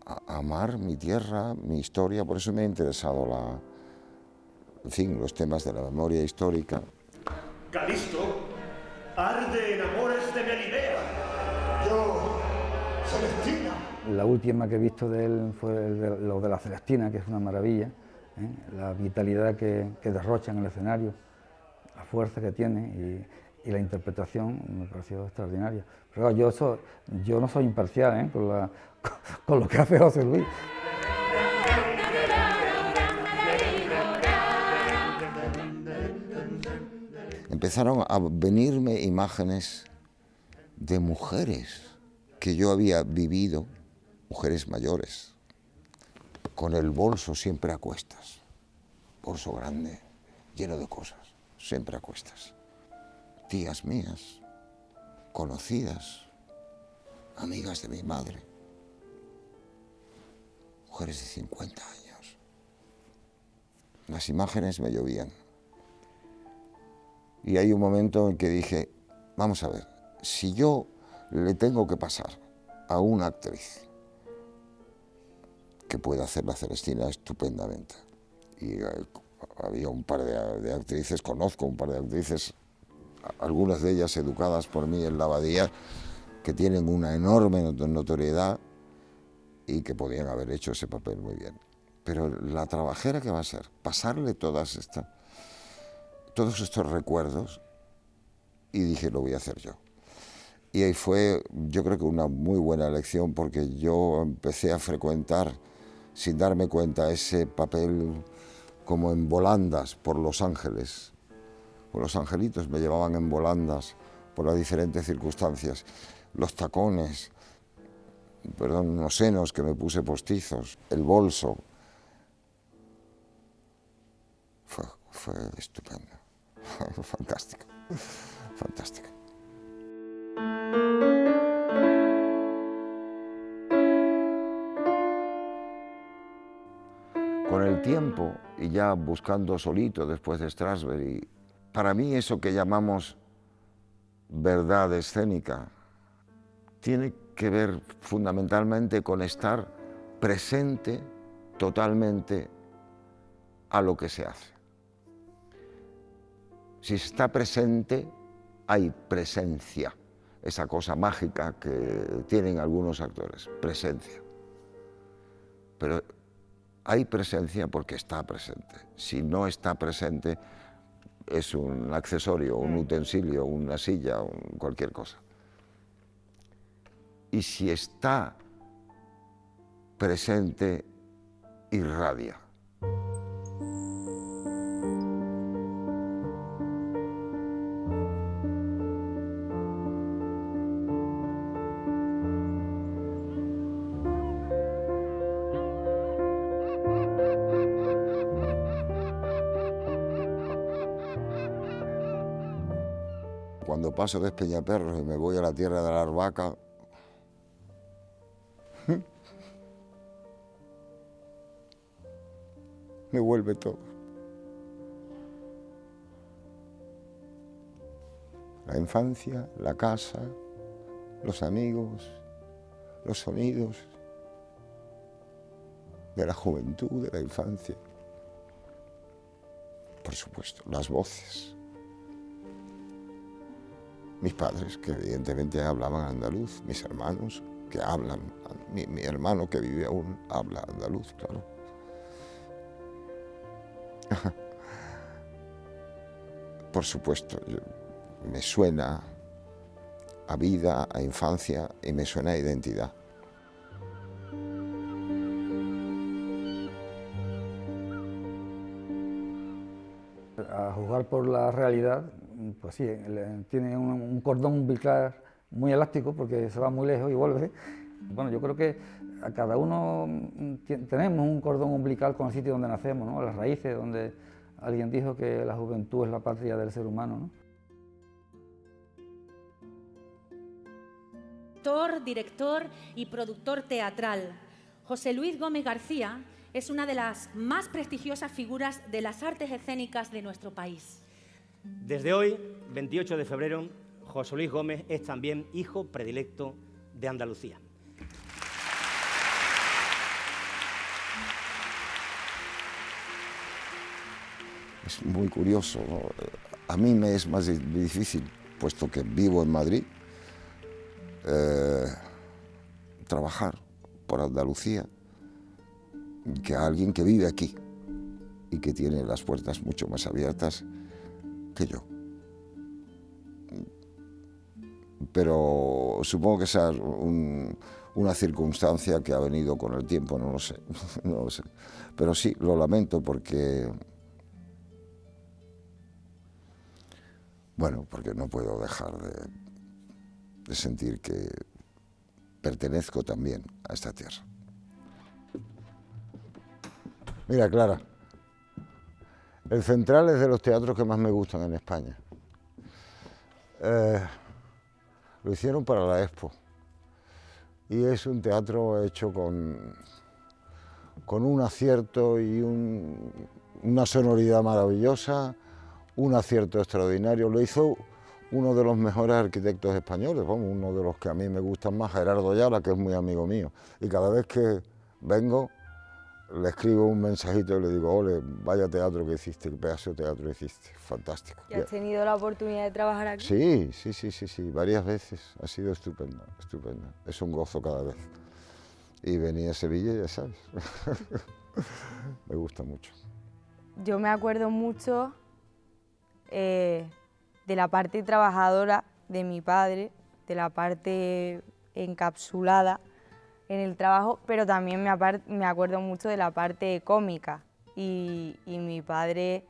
a amar mi tierra, mi historia. Por eso me ha interesado los temas de la memoria histórica. Calisto arde en amores de Melibea. Yo, Celestina. La última que he visto de él fue lo de la Celestina, que es una maravilla, la vitalidad que derrocha en el escenario, la fuerza que tiene y la interpretación me pareció extraordinaria. Pero yo no soy imparcial con lo que hace José Luis. Empezaron a venirme imágenes de mujeres que yo había vivido, mujeres mayores, con el bolso siempre a cuestas, bolso grande, lleno de cosas, siempre a cuestas. tías mías, conocidas, amigas de mi madre, mujeres de 50 años. Las imágenes me llovían. Y hay un momento en que dije, vamos a ver, si yo le tengo que pasar a una actriz que puede hacer la Celestina estupendamente, y había un par de actrices, conozco un par de actrices, algunas de ellas educadas por mí en la Abadía, que tienen una enorme notoriedad y que podían haber hecho ese papel muy bien. Pero la trabajera que va a ser, pasarle todos estos recuerdos, y dije, lo voy a hacer yo. Y ahí fue, yo creo que una muy buena elección, porque yo empecé a frecuentar, sin darme cuenta, ese papel como en volandas por Los Ángeles. Los angelitos me llevaban en volandas por las diferentes circunstancias. Los tacones, perdón, los senos que me puse postizos, el bolso. Fue estupendo, fantástico, fantástico. Con el tiempo, y ya buscando solito después de Strasberg, para mí eso que llamamos verdad escénica tiene que ver fundamentalmente con estar presente totalmente a lo que se hace. Si se está presente, hay presencia, esa cosa mágica que tienen algunos actores, presencia. Pero hay presencia porque está presente. Si no está presente, es un accesorio, un utensilio, una silla, cualquier cosa. Y si está presente, irradia. Cuando paso de Peñaperros y me voy a la tierra de la Arbaca, me vuelve todo. La infancia, la casa, los amigos, los sonidos de la juventud, de la infancia. Por supuesto, las voces. Mis padres, que evidentemente hablaban andaluz, mis hermanos, que hablan, mi hermano que vive aún habla andaluz, claro. Por supuesto, me suena a vida, a infancia y me suena a identidad. A juzgar por la realidad, pues sí, tiene un cordón umbilical muy elástico porque se va muy lejos y vuelve. Bueno, yo creo que a cada uno tenemos un cordón umbilical con el sitio donde nacemos, ¿no? Las raíces, donde alguien dijo que la juventud es la patria del ser humano, ¿no? Actor, director y productor teatral. José Luis Gómez García es una de las más prestigiosas figuras de las artes escénicas de nuestro país. Desde hoy, 28 de febrero, José Luis Gómez es también hijo predilecto de Andalucía. Es muy curioso, ¿no? A mí me es más difícil, puesto que vivo en Madrid, trabajar por Andalucía que a alguien que vive aquí y que tiene las puertas mucho más abiertas que yo. Pero supongo que esa es una circunstancia que ha venido con el tiempo, no lo sé, no lo sé. Pero sí, lo lamento porque, bueno, porque no puedo dejar de sentir que pertenezco también a esta tierra. Mira, Clara, el Central es de los teatros que más me gustan en España. Lo hicieron para la Expo y es un teatro hecho con un acierto y una sonoridad maravillosa, un acierto extraordinario. Lo hizo uno de los mejores arquitectos españoles, vamos, uno de los que a mí me gustan más, Gerardo Ayala, que es muy amigo mío. Y cada vez que vengo, le escribo un mensajito y le digo, ole, vaya teatro que hiciste, qué pedazo de teatro hiciste, fantástico. ¿Y has tenido la oportunidad de trabajar aquí? Sí, varias veces, ha sido estupenda, estupenda. Es un gozo cada vez. Y venía a Sevilla, ya sabes, me gusta mucho. Yo me acuerdo mucho de la parte trabajadora de mi padre, de la parte encapsulada en el trabajo, pero también me acuerdo mucho de la parte cómica y mi padre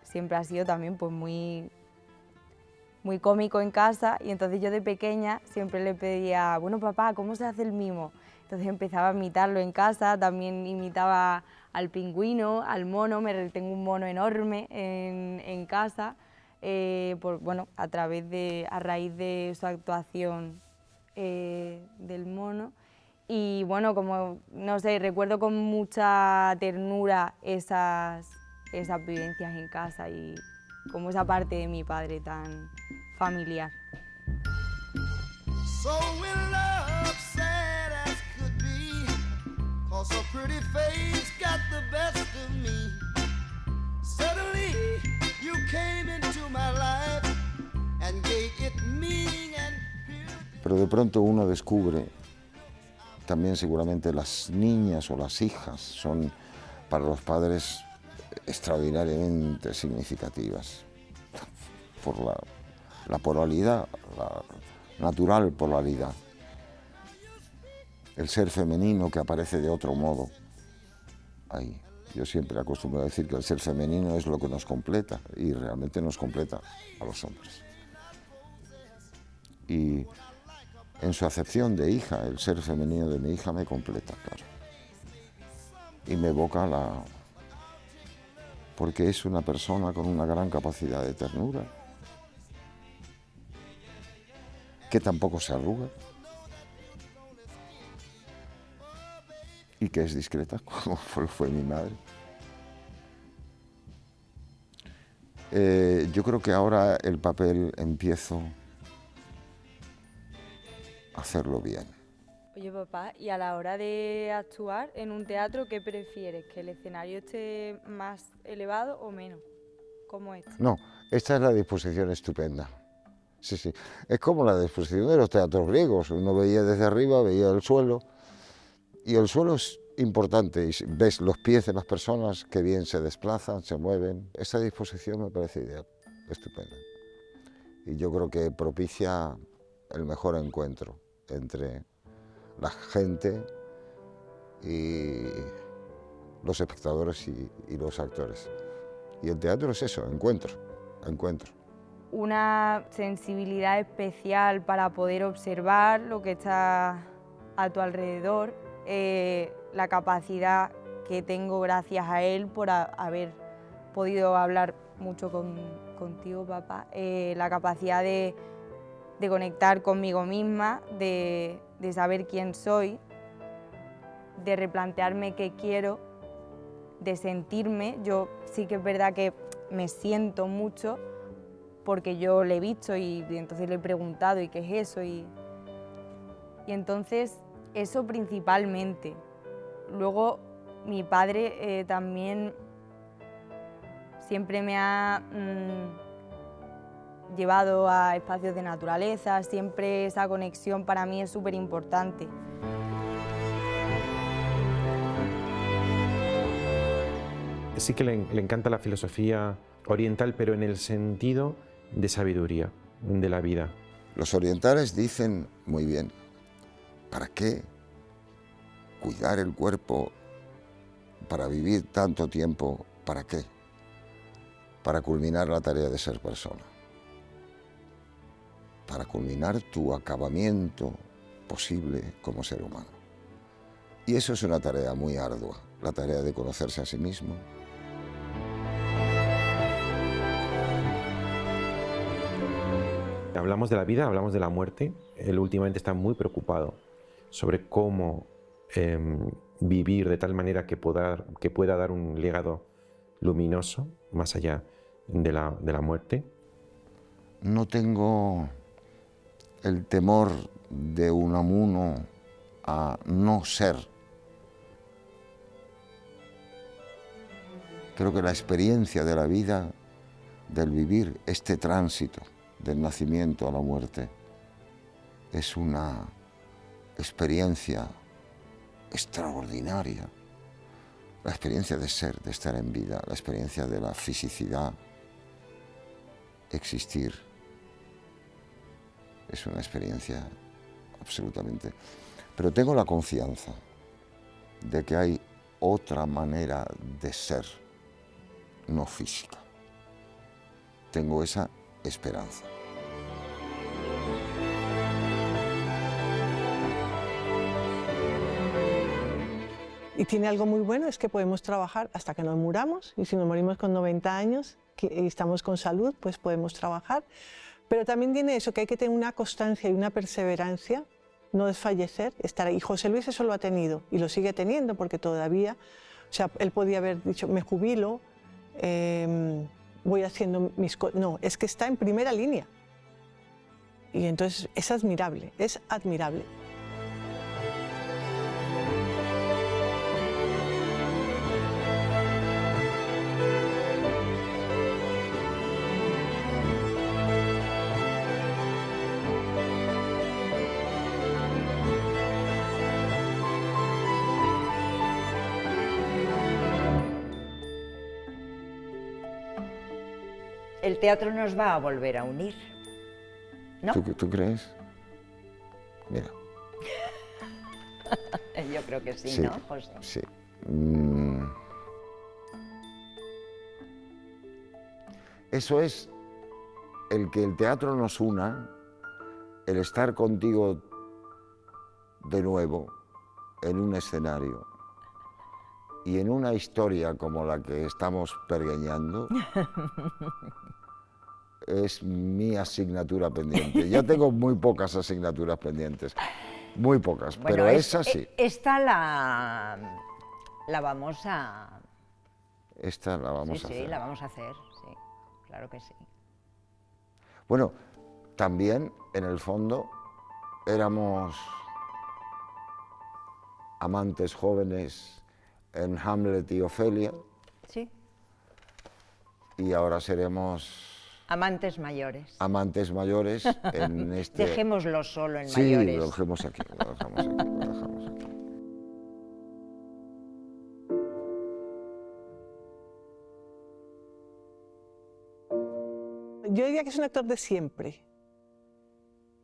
siempre ha sido también pues muy cómico en casa y entonces yo de pequeña siempre le pedía, bueno papá, ¿cómo se hace el mimo? Entonces empezaba a imitarlo en casa, también imitaba al pingüino, al mono, tengo un mono enorme en casa, a raíz de su actuación del mono. Y bueno, como, no sé, recuerdo con mucha ternura esas vivencias en casa y como esa parte de mi padre tan familiar. So in love, sad as could be, 'cause a pretty face got the best of me. Suddenly you came into my life and gave it meaning and beauty. Pero de pronto uno descubre, también seguramente las niñas o las hijas son para los padres extraordinariamente significativas por la polaridad, la natural polaridad. El ser femenino que aparece de otro modo. Ahí. Yo siempre acostumbro a decir que el ser femenino es lo que nos completa y realmente nos completa a los hombres. Y en su acepción de hija, el ser femenino de mi hija me completa, claro. Y me evoca porque es una persona con una gran capacidad de ternura, que tampoco se arruga y que es discreta, como fue mi madre. Yo creo que ahora el papel empiezo a hacerlo bien. Oye papá, y a la hora de actuar en un teatro, ¿qué prefieres? ¿Que el escenario esté más elevado o menos? ¿Cómo es? No, esta es la disposición estupenda. Sí, sí. Es como la disposición de los teatros griegos. Uno veía desde arriba, veía el suelo. Y el suelo es importante. Y ves los pies de las personas que bien se desplazan, se mueven. Esa disposición me parece ideal, estupenda. Y yo creo que propicia el mejor encuentro entre la gente y los espectadores y los actores. Y el teatro es eso, encuentro. Una sensibilidad especial para poder observar lo que está a tu alrededor, la capacidad que tengo gracias a él por haber podido hablar mucho contigo, papá, la capacidad de conectar conmigo misma, de saber quién soy, de replantearme qué quiero, de sentirme. Yo sí que es verdad que me siento mucho, porque yo le he visto y entonces le he preguntado, ¿y qué es eso? Y entonces, eso principalmente. Luego, mi padre también siempre me ha llevado a espacios de naturaleza, siempre esa conexión para mí es súper importante. Sí que le encanta la filosofía oriental, pero en el sentido de sabiduría, de la vida. Los orientales dicen muy bien, ¿para qué cuidar el cuerpo para vivir tanto tiempo? ¿Para qué? Para culminar la tarea de ser persona. Para culminar tu acabamiento posible como ser humano. Y eso es una tarea muy ardua, la tarea de conocerse a sí mismo. hablamos de la vida, hablamos de la muerte. Él últimamente está muy preocupado sobre cómo vivir de tal manera que pueda dar un legado luminoso más allá de la muerte. No tengo el temor de Unamuno a no ser. Creo que la experiencia de la vida, del vivir este tránsito del nacimiento a la muerte, es una experiencia extraordinaria. La experiencia de ser, de estar en vida, la experiencia de la fisicidad, existir, es una experiencia absolutamente. Pero tengo la confianza de que hay otra manera de ser, no física. Tengo esa esperanza. Y tiene algo muy bueno, es que podemos trabajar hasta que nos muramos, y si nos morimos con 90 años y estamos con salud, pues podemos trabajar. Pero también tiene eso, que hay que tener una constancia y una perseverancia, no desfallecer, estar ahí. Y José Luis eso lo ha tenido y lo sigue teniendo, porque todavía, o sea, él podía haber dicho, me jubilo, voy haciendo mis cosas. No, es que está en primera línea. Y entonces es admirable, es admirable. El teatro nos va a volver a unir, ¿no? ¿Tú crees? Mira. Yo creo que sí, ¿no, José? Sí. Eso es el que el teatro nos una, el estar contigo de nuevo en un escenario y en una historia como la que estamos pergeñando. Es mi asignatura pendiente. Ya tengo muy pocas asignaturas pendientes, muy pocas, bueno, pero esa sí. Esta la vamos a... Esta la vamos a hacer. Sí, la vamos a hacer, sí, claro que sí. Bueno, también, en el fondo, éramos amantes jóvenes en Hamlet y Ofelia. Sí. Y ahora seremos... Amantes mayores. Amantes mayores en este... Dejémoslo solo en mayores. Sí, lo dejemos aquí, lo dejamos aquí, lo dejamos aquí. Yo diría que es un actor de siempre.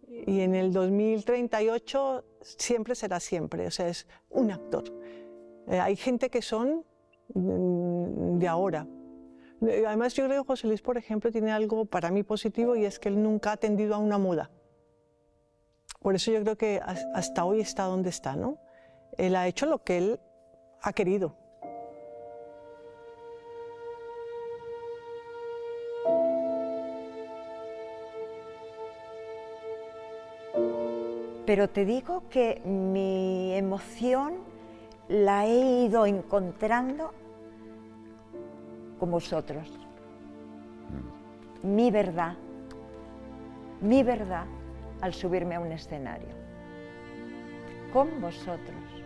Y en el 2038 siempre será siempre, o sea, es un actor. Hay gente que son de ahora. Además, yo creo que José Luis, por ejemplo, tiene algo para mí positivo, y es que él nunca ha tendido a una moda. Por eso yo creo que hasta hoy está donde está, ¿no? Él ha hecho lo que él ha querido. Pero te digo que mi emoción la he ido encontrando con vosotros. Mi verdad al subirme a un escenario. Con vosotros.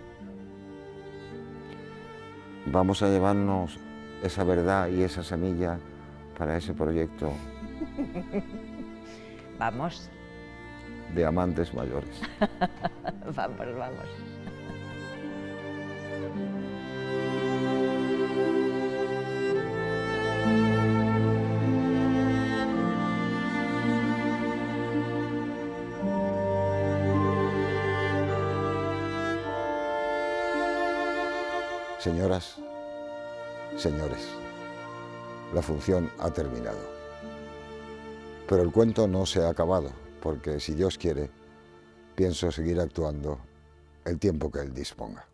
Vamos a llevarnos esa verdad y esa semilla para ese proyecto. Vamos. De amantes mayores. Vamos, vamos. Señoras, señores, la función ha terminado. Pero el cuento no se ha acabado, porque si Dios quiere, pienso seguir actuando el tiempo que Él disponga.